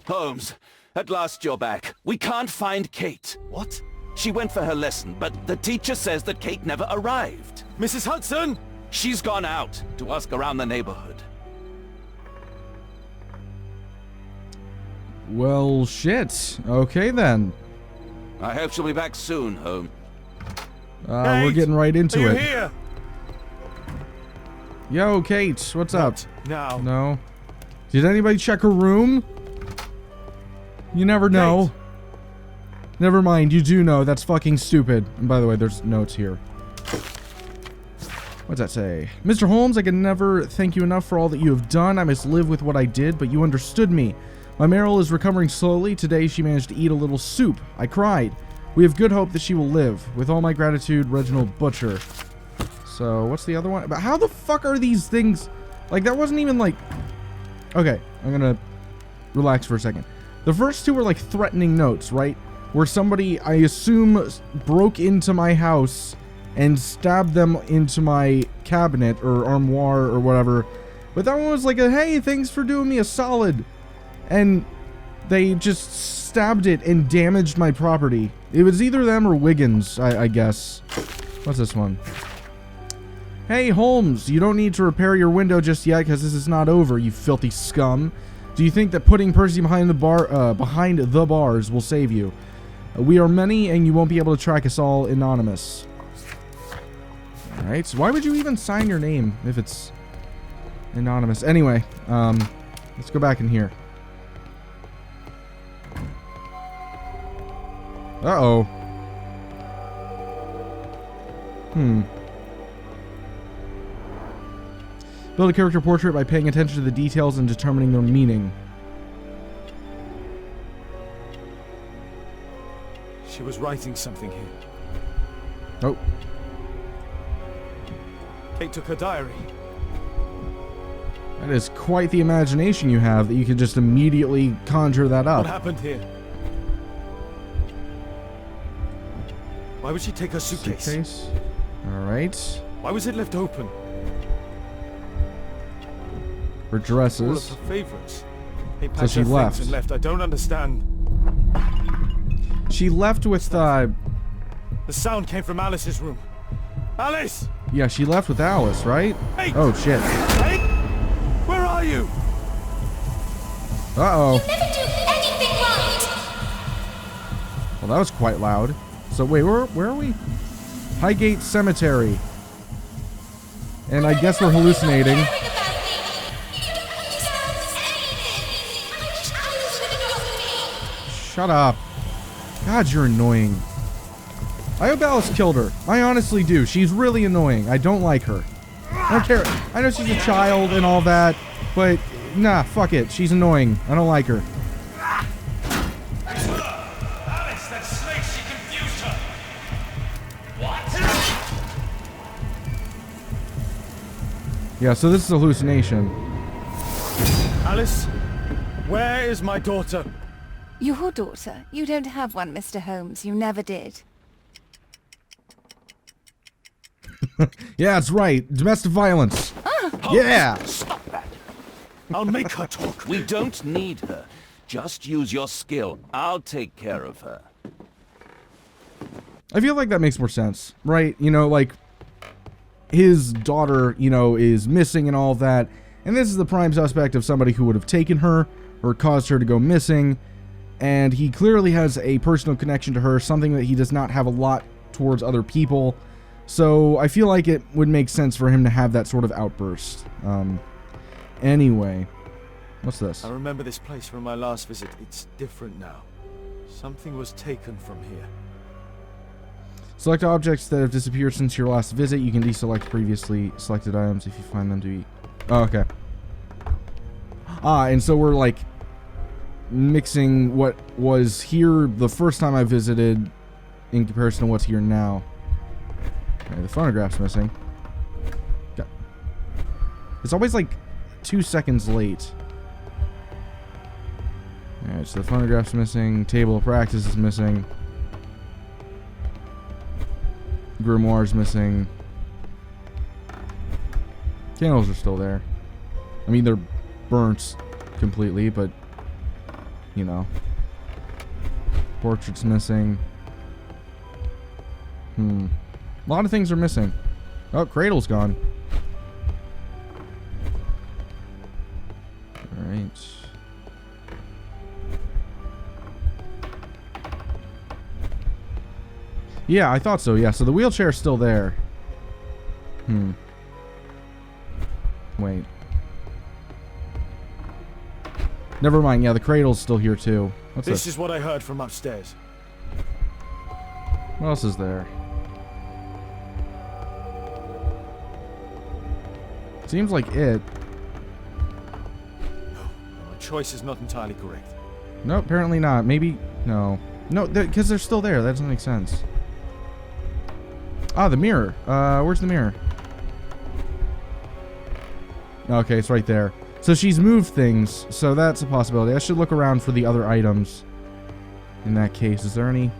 Holmes, at last you're back. We can't find Kate. What? She went for her lesson, but the teacher says that Kate never arrived. Mrs. Hudson? She's gone out to ask around the neighborhood. Well, shit. Okay, then. I hope she'll be back soon, Holmes. We're getting right into Are it. you here? Yo, Kate, what's up? Now. No. Did anybody check her room? You never know. Never mind, you do know. That's fucking stupid. And by the way, there's notes here. What's that say? Mr. Holmes, I can never thank you enough for all that you have done. I must live with what I did, but you understood me. My Meryl is recovering slowly. Today she managed to eat a little soup. I cried. We have good hope that she will live. With all my gratitude, Reginald Butcher. So, what's the other one? But how the fuck are these things? Like, that wasn't even like... Okay, I'm gonna relax for a second. The first two were like threatening notes, right? Where somebody, I assume, broke into my house and stabbed them into my cabinet or armoire or whatever. But that one was like a, hey, thanks for doing me a solid. And they just stabbed it and damaged my property. It was either them or Wiggins, I guess. What's this one? Hey, Holmes, you don't need to repair your window just yet because this is not over, you filthy scum. Do you think that putting Percy behind the bars will save you? We are many, and you won't be able to track us all anonymous. Alright, so why would you even sign your name if it's anonymous? Anyway, let's go back in here. Uh-oh. Build a character portrait by paying attention to the details and determining their meaning. She was writing something here. Oh. Kate took her diary. That is quite the imagination you have that you can just immediately conjure that up. What happened here? Why would she take her suitcase? Alright. Why was it left open? Her All of dresses. her favorites. They So packed she her things left. and left. I don't understand. She left with, The sound came from Alice's room. Alice! yeah, she left with Alice, right? Hey! Oh, shit. Hey! Where are you? Uh-oh. Never do anything right! Well, that was quite loud. So, wait, where are we? Highgate Cemetery. And I guess we're hallucinating. Shut up. God, you're annoying. I hope Alice killed her. I honestly do. She's really annoying. I don't like her. I don't care. I know she's a child and all that, but nah, fuck it. She's annoying. I don't like her. Alice, that snake, she confused her. What? Yeah, so this is a hallucination. Alice? Where is my daughter? Your daughter? You don't have one, Mr. Holmes. You never did. Yeah, that's right. Domestic violence. Yeah. Stop that. I'll make her talk. We don't need her. Just use your skill. I'll take care of her. I feel like that makes more sense, right? You know, like, his daughter, you know, is missing and all that, and this is the prime suspect of somebody who would have taken her or caused her to go missing, and he clearly has a personal connection to her, something that he does not have a lot towards other people, so I feel like it would make sense for him to have that sort of outburst. Anyway, what's this? I remember this place from my last visit. It's different now. Something was taken from here. Select objects that have disappeared since your last visit. You can deselect previously selected items if you find them to be... Oh, okay. Ah, and so we're, like, mixing what was here the first time I visited in comparison to what's here now. Okay, the phonograph's missing. God. It's always, like, 2 seconds late. Alright, so the phonograph's missing. Table of practice is missing. Grimoire's missing. Candles are still there. I mean, they're burnt completely, but you know. Portrait's missing. A lot of things are missing. Oh, cradle's gone. Alright. Yeah, I thought so, yeah. So the wheelchair's still there. Wait. Never mind, yeah, the cradle's still here too. What's This this? is what I heard from upstairs. What else is there? Seems like it. My choice is not entirely correct. No, apparently not. Maybe... No. No, because they're still there. That doesn't make sense. Ah, the mirror. Where's the mirror? Okay, it's right there. So she's moved things, so that's a possibility. I should look around for the other items. In that case, is there any...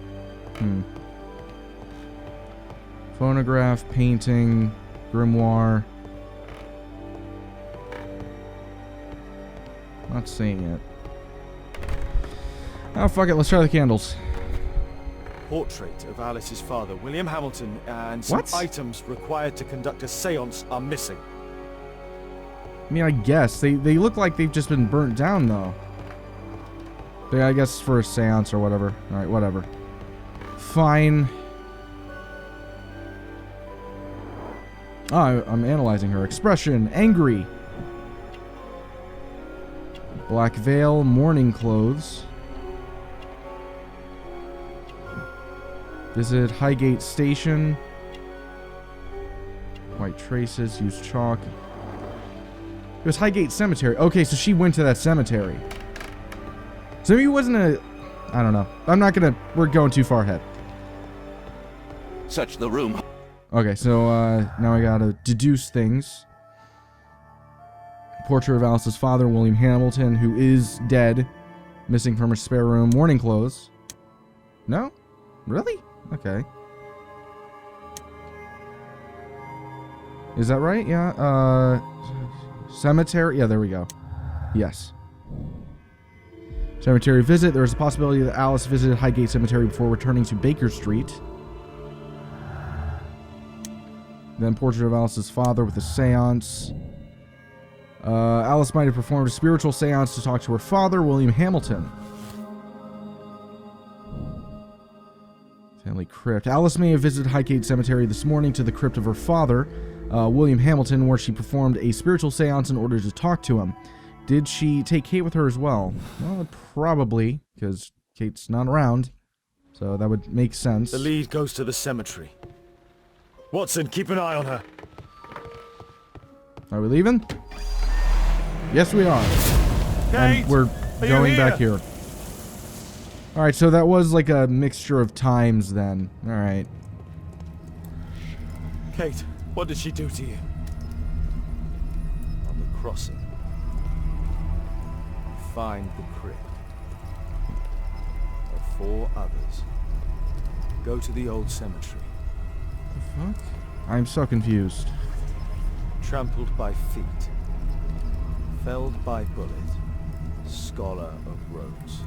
Phonograph, painting, grimoire. Not seeing it. Oh, fuck it. Let's try the candles. Portrait of Alice's father, William Hamilton, and some items required to conduct a seance are missing. I mean, I guess. They look like they've just been burnt down, though. I guess for a seance or whatever. Alright, whatever. Fine. Oh, I'm analyzing her. Expression. Angry. Black veil. Mourning clothes. Visit Highgate Station. White traces. Use chalk. It was Highgate Cemetery. Okay, so she went to that cemetery. So maybe it wasn't a... I don't know. I'm not gonna... We're going too far ahead. Search the room. Okay, so now I gotta deduce things. Portrait of Alice's father, William Hamilton, who is dead. Missing from her spare room. Mourning clothes. No? Really? Okay. Is that right? Yeah. Cemetery? Yeah, there we go. Yes. Cemetery visit. There is a possibility that Alice visited Highgate Cemetery before returning to Baker Street. Then portrait of Alice's father with a seance. Alice might have performed a spiritual seance to talk to her father, William Hamilton. Family crypt. Alice may have visited Highgate Cemetery this morning to the crypt of her father, William Hamilton, where she performed a spiritual seance in order to talk to him. Did she take Kate with her as well? Well, probably, because Kate's not around. So that would make sense. The lead goes to the cemetery. Watson, keep an eye on her. Are we leaving? Yes, we are. Kate, and we're going back here. Alright, so that was like a mixture of times then. Alright. Kate, what did she do to you? On the crossing. Find the crypt. Of 4 others. Go to the old cemetery. The fuck? I'm so confused. Trampled by feet. Felled by bullet. Scholar of Rhodes.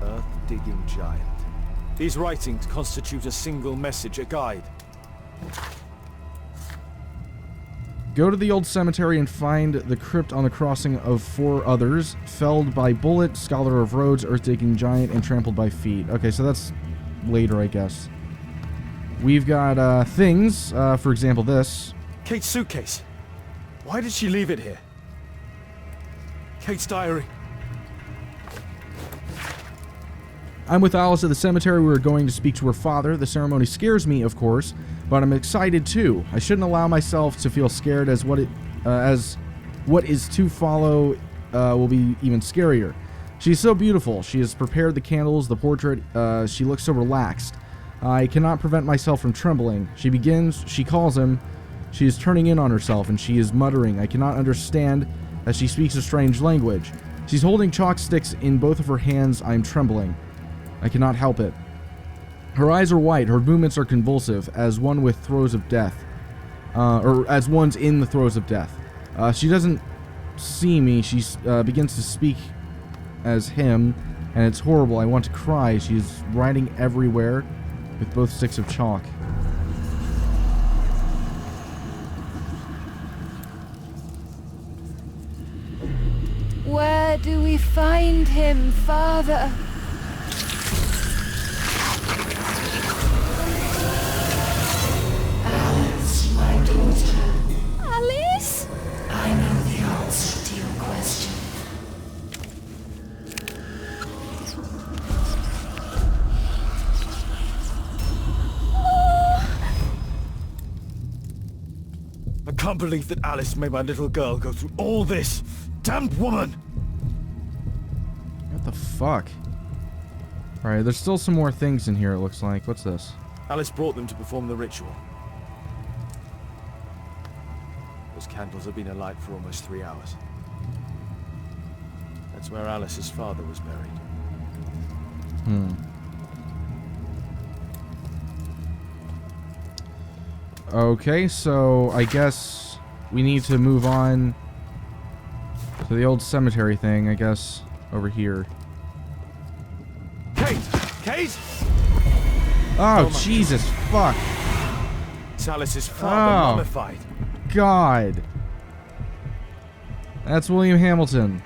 Earth-digging giant. These writings constitute a single message, a guide. Go to the old cemetery and find the crypt on the crossing of 4 others. Felled by bullet, scholar of Rhodes, earth-digging giant, and trampled by feet. Okay, so that's later, I guess. We've got things, for example this. Kate's suitcase. Why did she leave it here? Kate's diary. I'm with Alice at the cemetery. We were going to speak to her father. The ceremony scares me, of course, but I'm excited too. I shouldn't allow myself to feel scared, as what is to follow will be even scarier. She's so beautiful. She has prepared the candles, the portrait. She looks so relaxed. I cannot prevent myself from trembling. She begins. She calls him. She is turning in on herself, and she is muttering. I cannot understand, as she speaks a strange language. She's holding chalk sticks in both of her hands. I am trembling. I cannot help it. Her eyes are white. Her movements are convulsive, as one with throes of death. Or as one's in the throes of death. She doesn't see me. She begins to speak as him, and it's horrible. I want to cry. She's writing everywhere with both sticks of chalk. Where do we find him, Father? Alice, my daughter. Alice? I know the answer to your question. I can't believe that Alice made my little girl go through all this. Damned woman! What the fuck? Alright, there's still some more things in here, it looks like. What's this? Alice brought them to perform the ritual. Those candles have been alight for almost 3 hours. That's where Alice's father was buried. Okay, so I guess we need to move on to the old cemetery thing, I guess, over here. Kate! Kate! Oh, my Jesus, fuck. It's Alice's father, Oh. mummified. God. That's William Hamilton.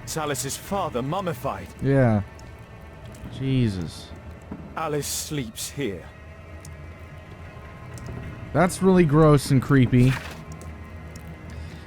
It's Alice's father, mummified. Yeah. Jesus. Alice sleeps here. That's really gross and creepy.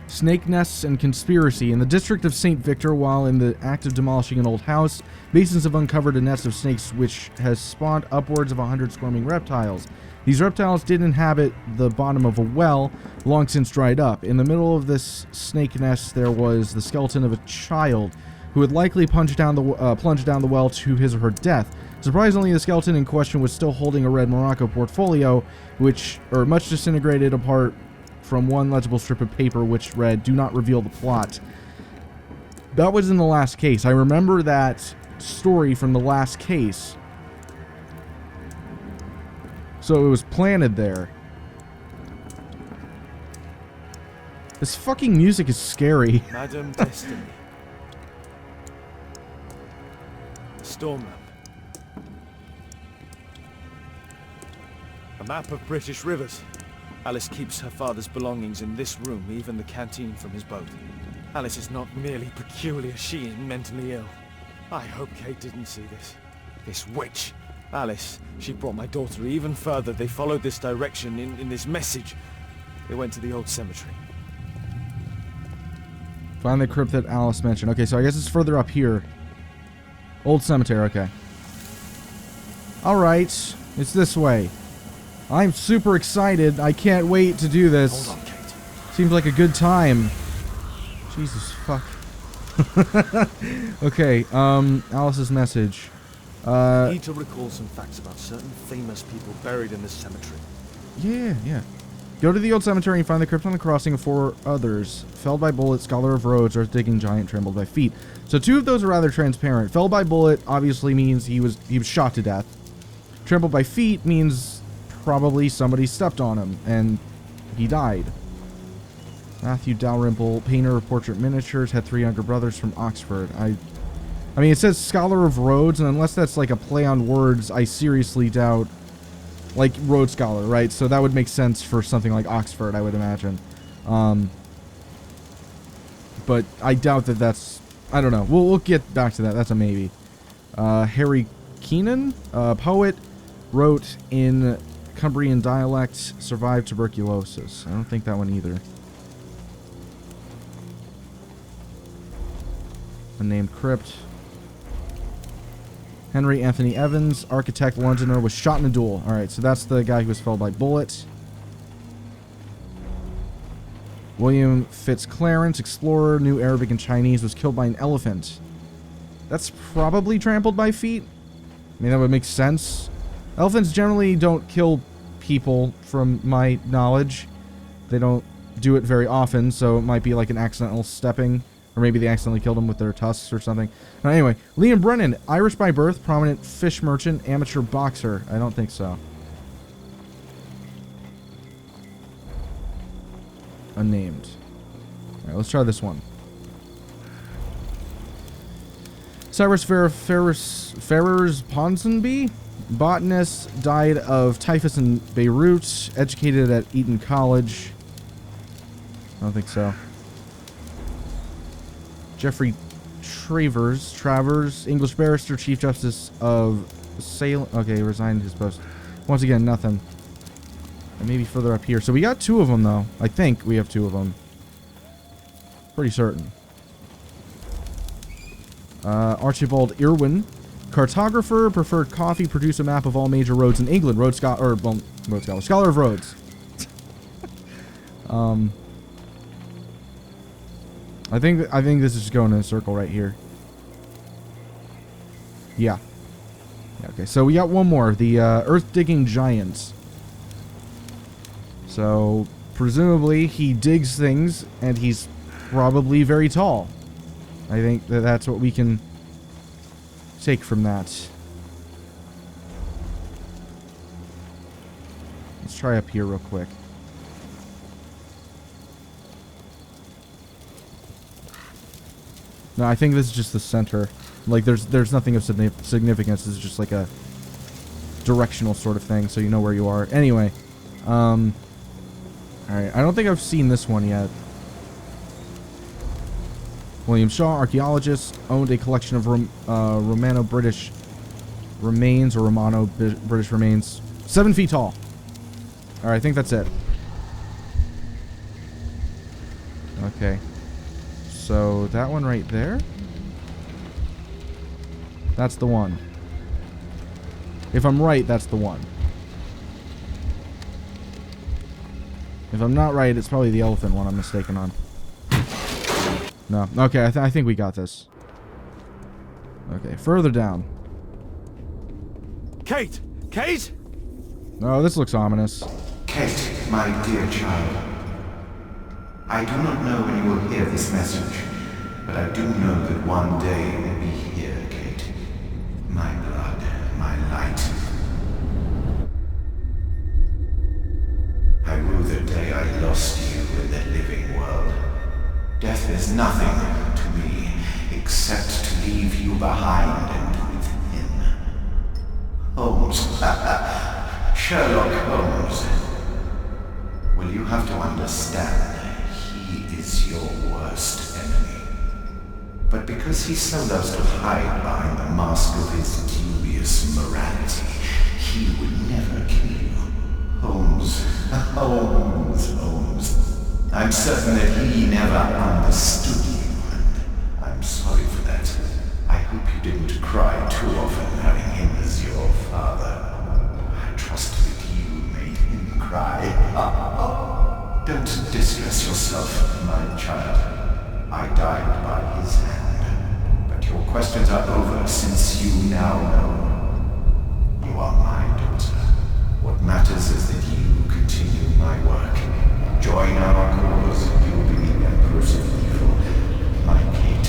Snake nests and conspiracy. In the district of St. Victor, while in the act of demolishing an old house, masons have uncovered a nest of snakes which has spawned upwards of 100 squirming reptiles. These reptiles did inhabit the bottom of a well, long since dried up. In the middle of this snake nest, there was the skeleton of a child who had likely plunged down the well to his or her death. Surprisingly, the skeleton in question was still holding a red Morocco portfolio, which are much disintegrated apart from one legible strip of paper which read, "Do not reveal the plot." That was in the last case. I remember that story from the last case. So it was planted there. This fucking music is scary. Madam Destiny. Storm map. A map of British rivers. Alice keeps her father's belongings in this room, even the canteen from his boat. Alice is not merely peculiar, she is mentally ill. I hope Kate didn't see this. This witch. Alice, she brought my daughter even further. They followed this direction in this message. They went to the old cemetery. Find the crypt that Alice mentioned. Okay, so I guess it's further up here. Old cemetery, okay. Alright, it's this way. I'm super excited. I can't wait to do this. Hold on, Kate. Seems like a good time. Jesus, fuck. Okay, Alice's message. I need to recall some facts about certain famous people buried in this cemetery. Yeah. Go to the old cemetery and find the crypt on the crossing of 4 others. Felled by bullet, scholar of roads, earth digging giant, trampled by feet. So 2 of those are rather transparent. Felled by bullet obviously means he was shot to death. Trampled by feet means probably somebody stepped on him and he died. Matthew Dalrymple, painter of portrait miniatures, had 3 younger brothers from Oxford. I mean, it says scholar of roads, and unless that's like a play on words, I seriously doubt. Like Rhodes Scholar, right? So that would make sense for something like Oxford, I would imagine. But I doubt that that's... I don't know. We'll get back to that. That's a maybe. Harry Keenan, poet, wrote in Cumbrian dialect, survived tuberculosis. I don't think that one either. Unnamed crypt. Henry Anthony Evans, architect, Londoner, was shot in a duel. Alright, so that's the guy who was felled by bullet. William Fitzclarence, explorer, knew Arabic and Chinese, was killed by an elephant. That's probably trampled by feet. I mean, that would make sense. Elephants generally don't kill people, from my knowledge. They don't do it very often, so it might be like an accidental stepping. Or maybe they accidentally killed him with their tusks or something. Anyway, Liam Brennan, Irish by birth, prominent fish merchant, amateur boxer. I don't think so. Unnamed. Alright, let's try this one. Cyrus Ferrers Ponsonby, botanist, died of typhus in Beirut, educated at Eton College. I don't think so. Jeffrey Travers, English barrister, Chief Justice of Salem. Okay, resigned his post. Once again, nothing. And maybe further up here. So we got 2 of them, though. I think we have 2 of them. Pretty certain. Archibald Irwin, cartographer, preferred coffee, produce a map of all major roads in England. Road scholar of roads. I think this is just going in a circle right here. Yeah. Okay, so we got one more. The earth-digging giants. So, presumably, he digs things, and he's probably very tall. I think that's what we can take from that. Let's try up here real quick. No, I think this is just the center. Like, there's nothing of significance. This is just like a directional sort of thing, so you know where you are. Anyway, alright, I don't think I've seen this one yet. William Shaw, archaeologist, owned a collection of Romano-British remains, or Romano-British remains. 7 feet tall. Alright, I think that's it. Okay. So, that one right there? That's the one. If I'm right, that's the one. If I'm not right, it's probably the elephant one I'm mistaken on. No. Okay, I think we got this. Okay, further down. Kate! Kate! Oh, this looks ominous. Kate, my dear child. I do not know when you will hear this message, but I do know that one day you will be here, Kate. My blood, my light. I rue the day I lost you in the living world. Death is nothing to me, except to leave you behind and with him. Holmes. Sherlock Holmes. Well, you have to understand. He is your worst enemy. But because he so loves to hide behind the mask of his dubious morality, he would never kill you. Holmes. Holmes. I'm certain that he never understood you, and I'm sorry for that. I hope you didn't cry too often having him as your father. I trust that you made him cry. Don't distress yourself, my child. I died by his hand. But your questions are over since you now know. You are my daughter. What matters is that you continue my work. Join our cause, you will be the Empress of Evil. My Kate,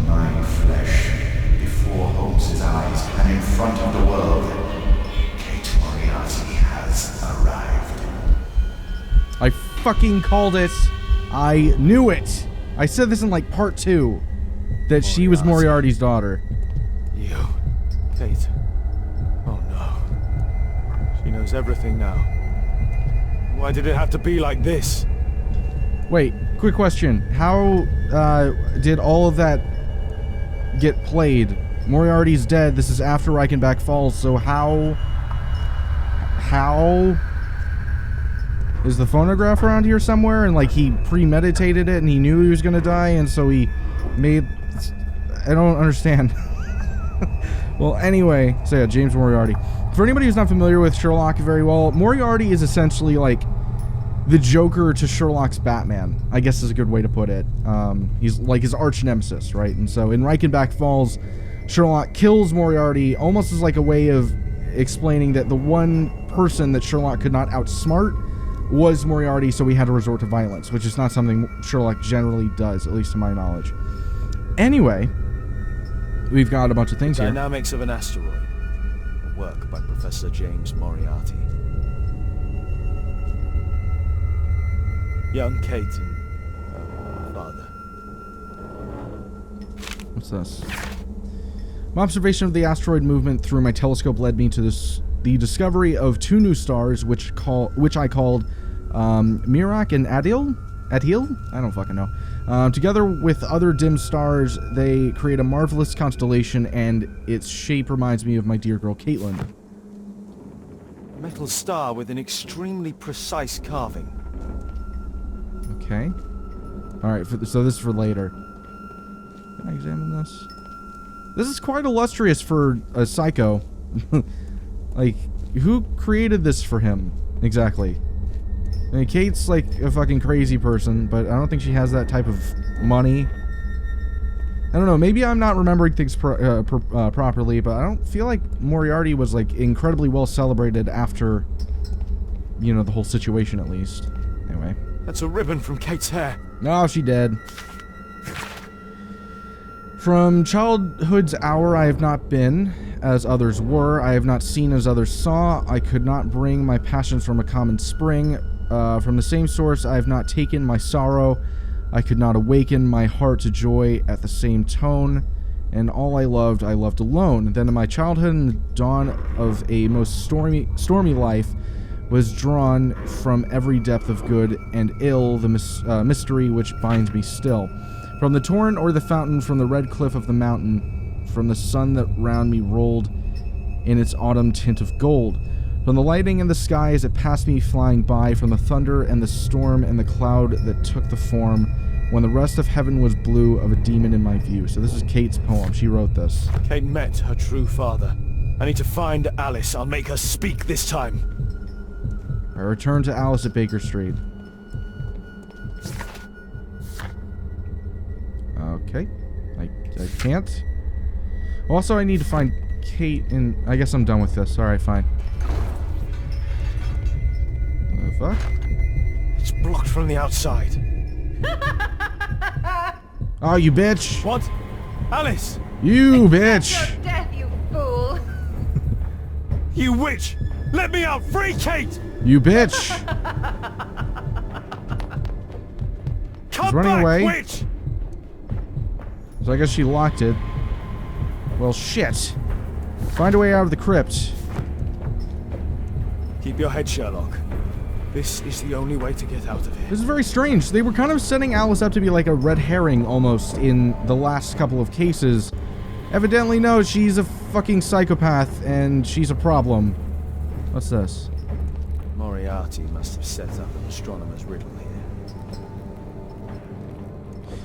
my flesh, before Holmes' eyes and in front of the world. Kate Moriarty has arrived. I fucking called it. I knew it. I said this in like part 2. That she was Moriarty's daughter. You. Kate. Oh no. She knows everything now. Why did it have to be like this? Wait, quick question. How did all of that get played? Moriarty's dead. This is after Reichenbach falls, so how is the phonograph around here somewhere, and like he premeditated it and he knew he was gonna die, and so he made... I don't understand. Well, anyway, so yeah, James Moriarty. For anybody who's not familiar with Sherlock very well, Moriarty is essentially like the Joker to Sherlock's Batman, I guess is a good way to put it. He's like his arch nemesis, right? And so in Reichenbach Falls, Sherlock kills Moriarty almost as like a way of explaining that the one person that Sherlock could not outsmart was Moriarty, so he had to resort to violence, which is not something Sherlock generally does, at least to my knowledge. Anyway, we've got a bunch of things here. Dynamics of an Asteroid. A work by Professor James Moriarty. Young Kate and her father. What's this? My observation of the asteroid movement through my telescope led me to the discovery of 2 new stars, which I called Mirak and Adil? I don't fucking know. Together with other dim stars, they create a marvelous constellation, and its shape reminds me of my dear girl Katelyn. A metal star with an extremely precise carving. Okay. Alright, so this is for later. Can I examine this? This is quite illustrious for a psycho. Like, who created this for him? Exactly. I mean, Kate's like a fucking crazy person, but I don't think she has that type of money. I don't know, maybe I'm not remembering things properly, but I don't feel like Moriarty was like incredibly well celebrated after, you know, the whole situation at least. Anyway. That's a ribbon from Kate's hair. No, she dead. From childhood's hour I have not been as others were. I have not seen as others saw. I could not bring my passions from a common spring. From the same source I have not taken my sorrow. I could not awaken my heart to joy at the same tone. And all I loved alone. Then in my childhood and the dawn of a most stormy life was drawn from every depth of good and ill the mystery which binds me still. From the torrent or the fountain, from the red cliff of the mountain, from the sun that round me rolled in its autumn tint of gold, from the lightning in the sky as it passed me flying by, from the thunder and the storm and the cloud that took the form, when the rest of heaven was blue of a demon in my view. So this is Kate's poem. She wrote this. Kate met her true father. I need to find Alice. I'll make her speak this time. I return to Alice at Baker Street. Okay. I can't. Also, I need to find Kate, and I guess I'm done with this. Alright, fine. The fuck? It's blocked from the outside. Oh, you bitch! What? Alice! You bitch! Your death, you fool! You witch! Let me out! Free Kate! You bitch! Come running back, away. witch! So I guess she locked it. Well, shit. Find a way out of the crypt. Keep your head, Sherlock. This is the only way to get out of here. This is very strange. They were kind of setting Alice up to be like a red herring almost in the last couple of cases. Evidently, no, she's a fucking psychopath and she's a problem. What's this? Moriarty must have set up an astronomer's riddle here.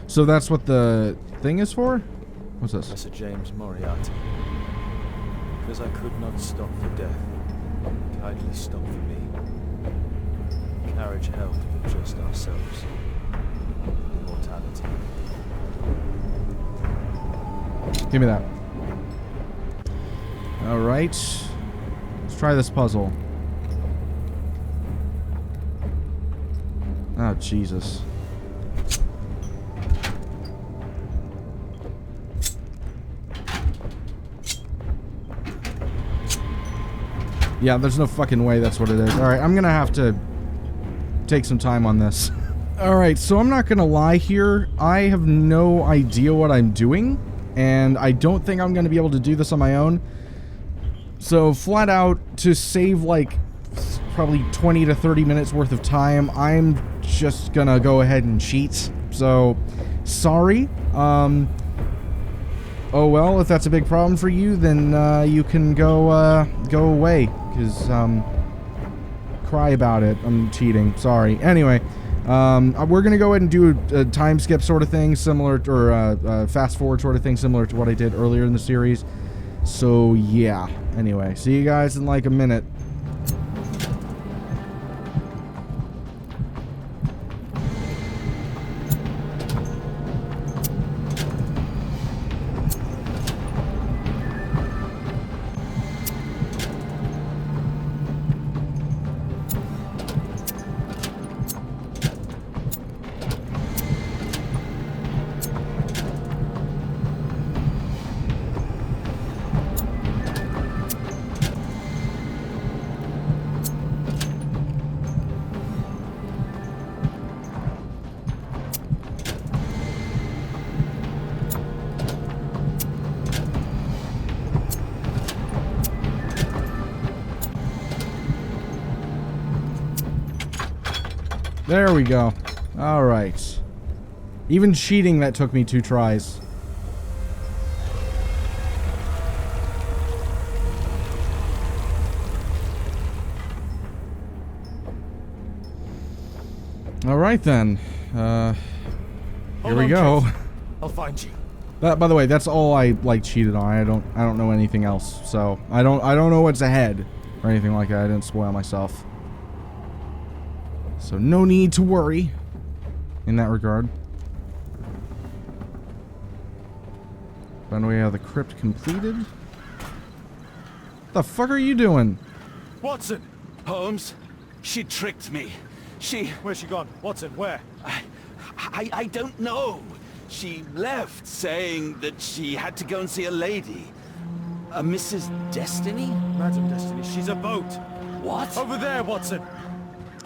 So that's what the thing is for? What's this? Professor James Moriarty. Because I could not stop for death, kindly stop for me. Carriage held with just ourselves. Immortality. Give me that. Alright. Let's try this puzzle. Oh, Jesus. Yeah, there's no fucking way that's what it is. Alright, I'm gonna have to take some time on this. Alright, so I'm not gonna lie here. I have no idea what I'm doing, and I don't think I'm gonna be able to do this on my own. So, flat out, to save, like, probably 20 to 30 minutes worth of time, I'm just gonna go ahead and cheat. So, sorry. Oh well, if that's a big problem for you, then you can go away, because cry about it. I'm cheating. Sorry. Anyway, we're gonna go ahead and do a time skip sort of thing, similar to, or fast forward sort of thing, similar to what I did earlier in the series. So yeah. Anyway, see you guys in like a minute. There we go. Alright. Even cheating, that took me 2 tries. Alright then. Here we go. I'll find you. That, by the way, that's all I like cheated on. I don't know anything else. So I don't know what's ahead or anything like that. I didn't spoil myself. So no need to worry in that regard. By the way, the crypt completed. What the fuck are you doing? Watson! Holmes, she tricked me. Where's she gone? Watson, where? I don't know. She left saying that she had to go and see a lady. A Mrs. Destiny? Madam Destiny, she's a boat. What? Over there, Watson.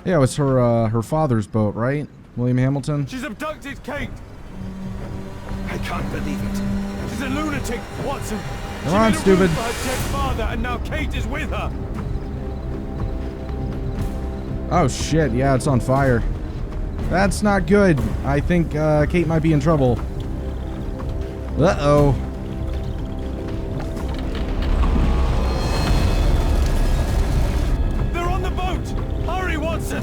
Yeah, it was her father's boat, right? William Hamilton? She's abducted Kate. I can't believe it. She's a lunatic, Watson. Come on, stupid. For her dead father, and now Kate is with her. Oh shit, yeah, it's on fire. That's not good. I think Kate might be in trouble. Uh-oh. They're on the boat! Hurry, Watson!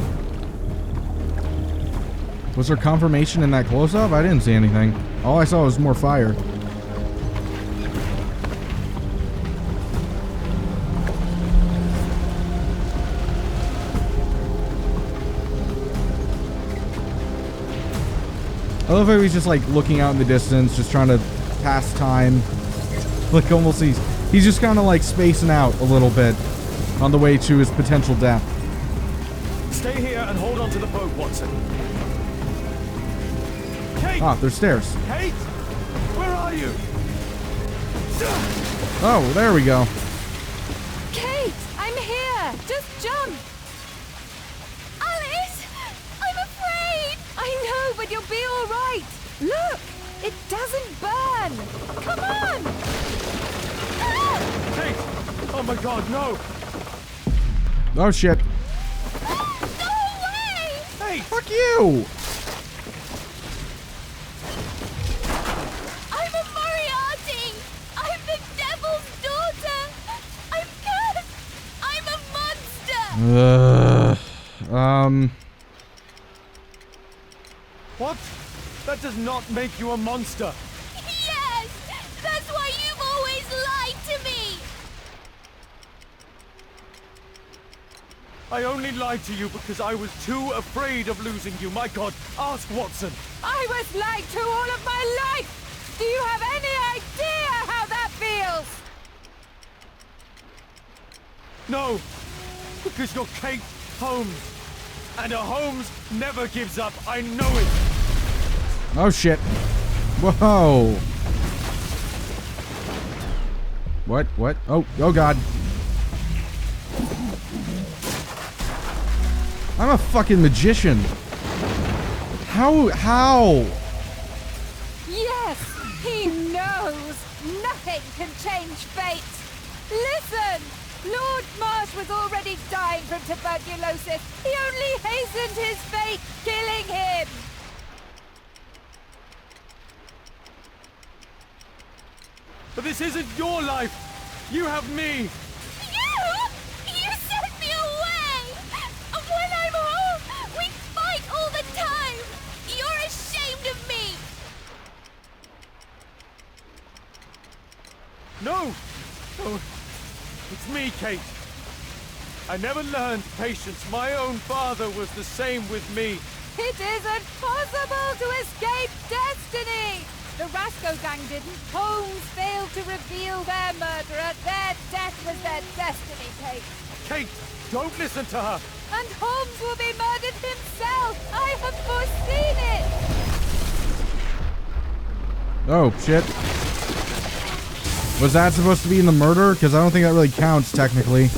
Was there confirmation in that close-up? I didn't see anything. All I saw was more fire. I love how he's just like looking out in the distance, just trying to pass time. Like almost he's just kind of like spacing out a little bit on the way to his potential death. Stay here and hold on to the boat, Watson. Kate! Ah, there's stairs. Kate! Where are you? Oh, there we go. Kate, I'm here. Just jump. Alice! I'm afraid! I know, but you'll be all right. Look, it doesn't burn. Come on. Ah! Kate! Oh my god, no! Oh shit. Go away! Hey! Fuck you! I'm a Moriarty! I'm the devil's daughter! I'm cursed! I'm a monster! What? That does not make you a monster. Yes! That's why you've always lied to me! I only lied to you because I was too afraid of losing you. My god, ask Watson. I was lied to all of my life. Do you have any idea how that feels? No, because you're Kate Holmes. And a Holmes never gives up. I know it. Oh shit. Whoa. What? What? Oh god. I'm a fucking magician. How? Yes, he knows. Nothing can change fate. Listen, Lord Marsh was already dying from tuberculosis. He only hastened his fate, killing him. But this isn't your life. You have me. You sent me away! When I'm home, we fight all the time! You're ashamed of me! No. Oh, it's me, Kate. I never learned patience. My own father was the same with me. It isn't possible to escape destiny. The Rasco gang didn't. Holmes failed to reveal their murderer. Their death was their destiny, Kate. Kate, don't listen to her. And Holmes will be murdered himself. I have foreseen it. Oh shit. Was that supposed to be in the murder? Because I don't think that really counts technically.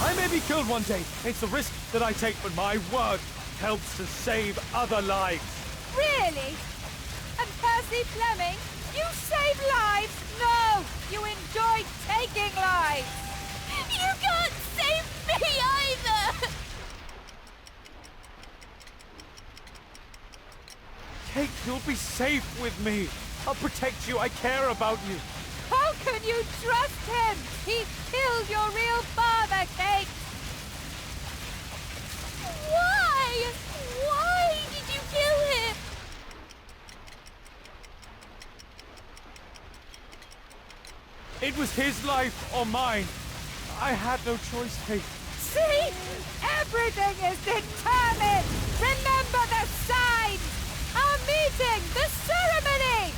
I may be killed one day. It's the risk that I take, but my work helps to save other lives. Really? And Percy Fleming? You save lives? No, you enjoy taking lives. You can't save me either! Kate, you'll be safe with me. I'll protect you. I care about you. How can you trust him? He killed your real father, Kate! Why? Why did you kill him? It was his life or mine. I had no choice, Kate. See? Everything is determined! Remember the signs! Our meeting! The ceremony!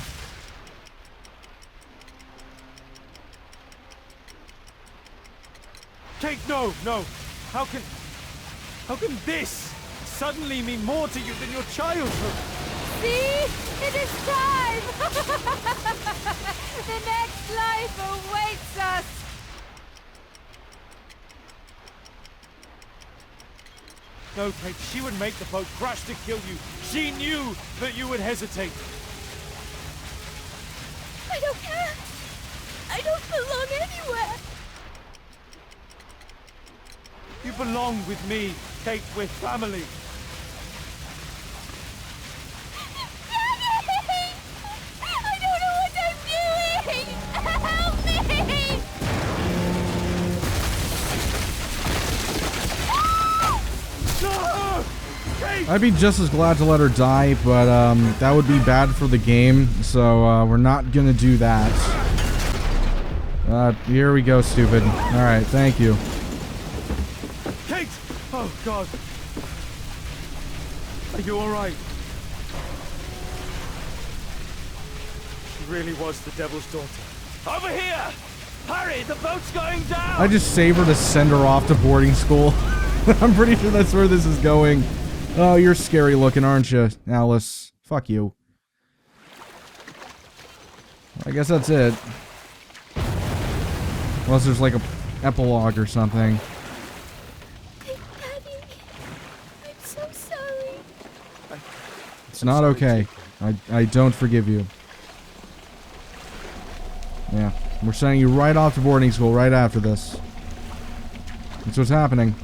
Kate, no, no. How can this suddenly mean more to you than your childhood? See? It is time! The next life awaits us! No, Kate, she would make the boat crash to kill you. She knew that you would hesitate. I don't care. I don't belong anywhere. You belong with me, Kate. We're family. Daddy! I don't know what I'm doing! Help me! No! Kate! I'd be just as glad to let her die, but that would be bad for the game, so we're not gonna do that. Here we go, stupid. Alright, thank you. Kate! Oh, God. Are you alright? She really was the devil's daughter. Over here! Hurry, the boat's going down! I just save her to send her off to boarding school. I'm pretty sure that's where this is going. Oh, you're scary looking, aren't you, Alice? Fuck you. I guess that's it. Unless there's like a epilogue or something. Daddy, I'm so sorry. It's not okay. I don't forgive you. Yeah, we're sending you right off to boarding school right after this. That's what's happening.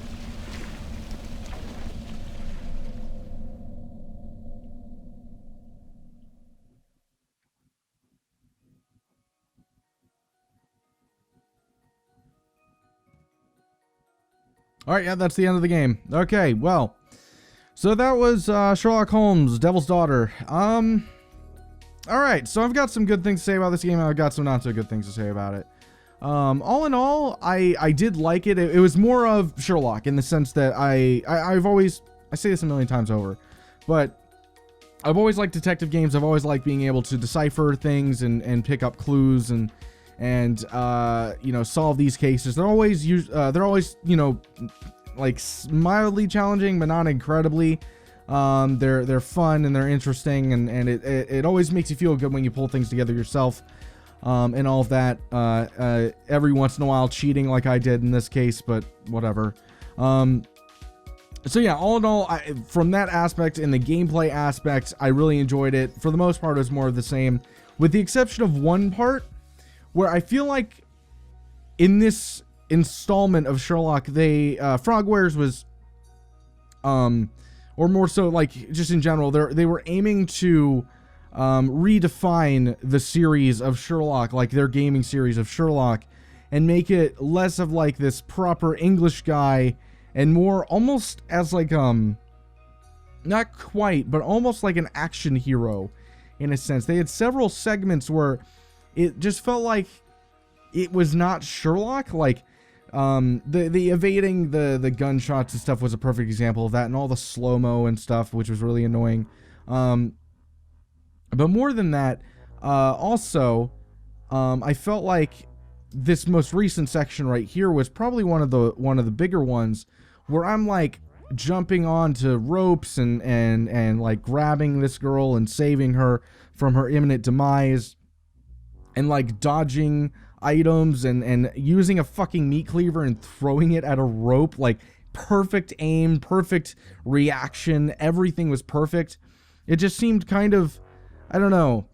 Alright, yeah, that's the end of the game. Okay, well. So that was Sherlock Holmes, Devil's Daughter. Alright, so I've got some good things to say about this game, and I've got some not so good things to say about it. All in all, I did like it. It was more of Sherlock, in the sense that I've always... I say this a million times over, but I've always liked detective games. I've always liked being able to decipher things and pick up clues and you know, solve these cases. They're always you know, like mildly challenging, but not incredibly. They're fun and they're interesting, and it always makes you feel good when you pull things together yourself, and all of that. Every once in a while cheating like I did in this case, but whatever. So yeah, all in all, from that aspect and the gameplay aspect, I really enjoyed it. For the most part, it was more of the same, with the exception of one part where I feel like in this installment of Sherlock, Frogwares was, or more so, like, just in general, they were aiming to redefine the series of Sherlock, like their gaming series of Sherlock, and make it less of like this proper English guy and more almost as like, not quite, but almost like an action hero in a sense. They had several segments where it just felt like it was not Sherlock. Like, the evading the gunshots and stuff was a perfect example of that, and all the slow-mo and stuff, which was really annoying. But more than that, also, I felt like this most recent section right here was probably one of the bigger ones, where I'm like jumping onto ropes and like grabbing this girl and saving her from her imminent demise, and like dodging items and using a fucking meat cleaver and throwing it at a rope. Like, perfect aim, perfect reaction, everything was perfect. It just seemed kind of, I don't know,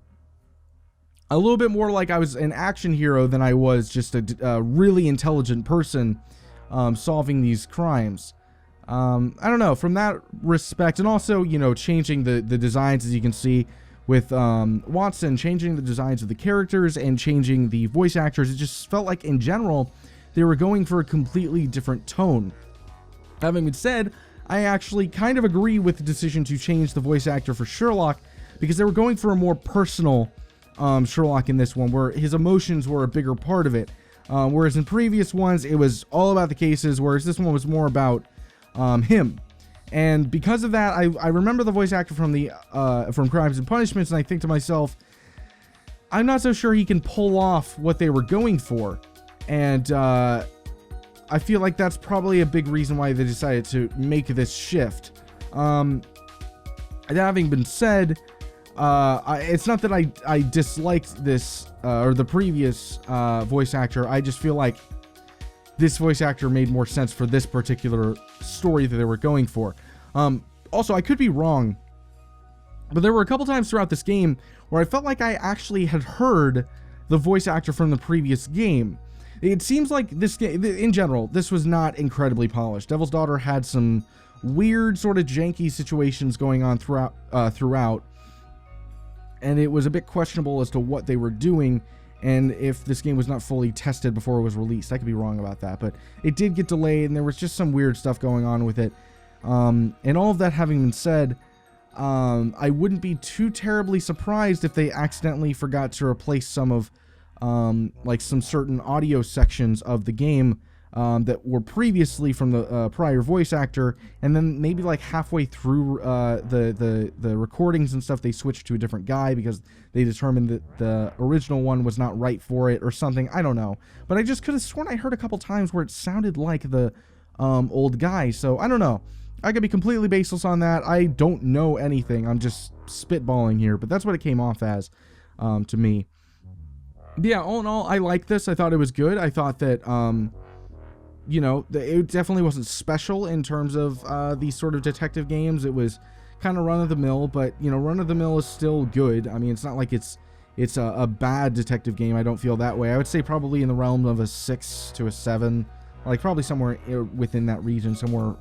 a little bit more like I was an action hero than I was just a really intelligent person solving these crimes. I don't know, from that respect, and also, you know, changing the designs, as you can see, with Watson, changing the designs of the characters and changing the voice actors, it just felt like, in general, they were going for a completely different tone. Having been said, I actually kind of agree with the decision to change the voice actor for Sherlock, because they were going for a more personal Sherlock in this one, where his emotions were a bigger part of it. Whereas in previous ones, it was all about the cases, whereas this one was more about him. And because of that, I remember the voice actor from from Crimes and Punishments, and I think to myself, I'm not so sure he can pull off what they were going for. And I feel like that's probably a big reason why they decided to make this shift. That having been said, it's not that I disliked this or the previous voice actor. I just feel like this voice actor made more sense for this particular story that they were going for. Also, I could be wrong, but there were a couple times throughout this game where I felt like I actually had heard the voice actor from the previous game. It seems like this game, in general, this was not incredibly polished. Devil's Daughter had some weird, sort of janky situations going on throughout, and it was a bit questionable as to what they were doing, and if this game was not fully tested before it was released. I could be wrong about that, but it did get delayed, and there was just some weird stuff going on with it. And all of that having been said, I wouldn't be too terribly surprised if they accidentally forgot to replace some of, like some certain audio sections of the game that were previously from the prior voice actor, and then maybe like halfway through the recordings and stuff, they switched to a different guy because they determined that the original one was not right for it or something. I don't know, but I just could have sworn I heard a couple times where it sounded like the old guy, so I don't know. I could be completely baseless on that. I don't know anything. I'm just spitballing here, but that's what it came off as to me. But yeah, all in all, I like this. I thought it was good. I thought that, you know, it definitely wasn't special in terms of these sort of detective games. It was kind of run-of-the-mill, but, you know, run-of-the-mill is still good. I mean, it's not like it's a bad detective game. I don't feel that way. I would say probably in the realm of a 6 to a 7, like probably somewhere within that region, somewhere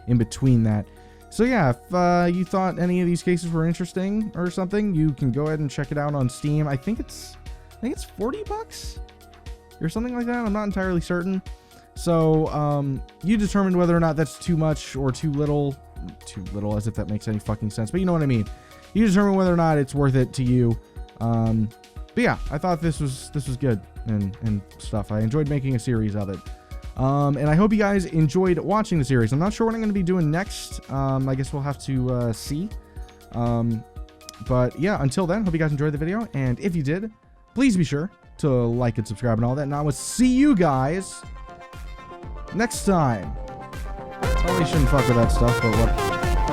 in between that. So yeah, if you thought any of these cases were interesting or something, you can go ahead and check it out on Steam. I think it's $40 or something like that. I'm not entirely certain. So you determine whether or not that's too much or too little, as if that makes any fucking sense, but you know what I mean. You determine whether or not it's worth it to you. But yeah, I thought this was good and stuff. I enjoyed making a series of it. And I hope you guys enjoyed watching the series. I'm not sure what I'm going to be doing next. I guess we'll have to see. But yeah, until then, hope you guys enjoyed the video. And if you did, please be sure to like and subscribe and all that. And I will see you guys next time. Probably shouldn't fuck with that stuff, but what?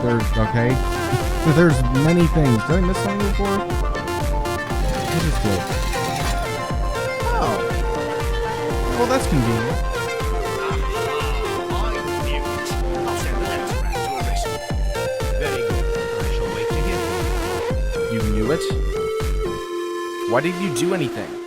There's, okay. There's many things. Did I miss something before? What is good? Oh. Well, that's convenient. You knew it? Why didn't you do anything?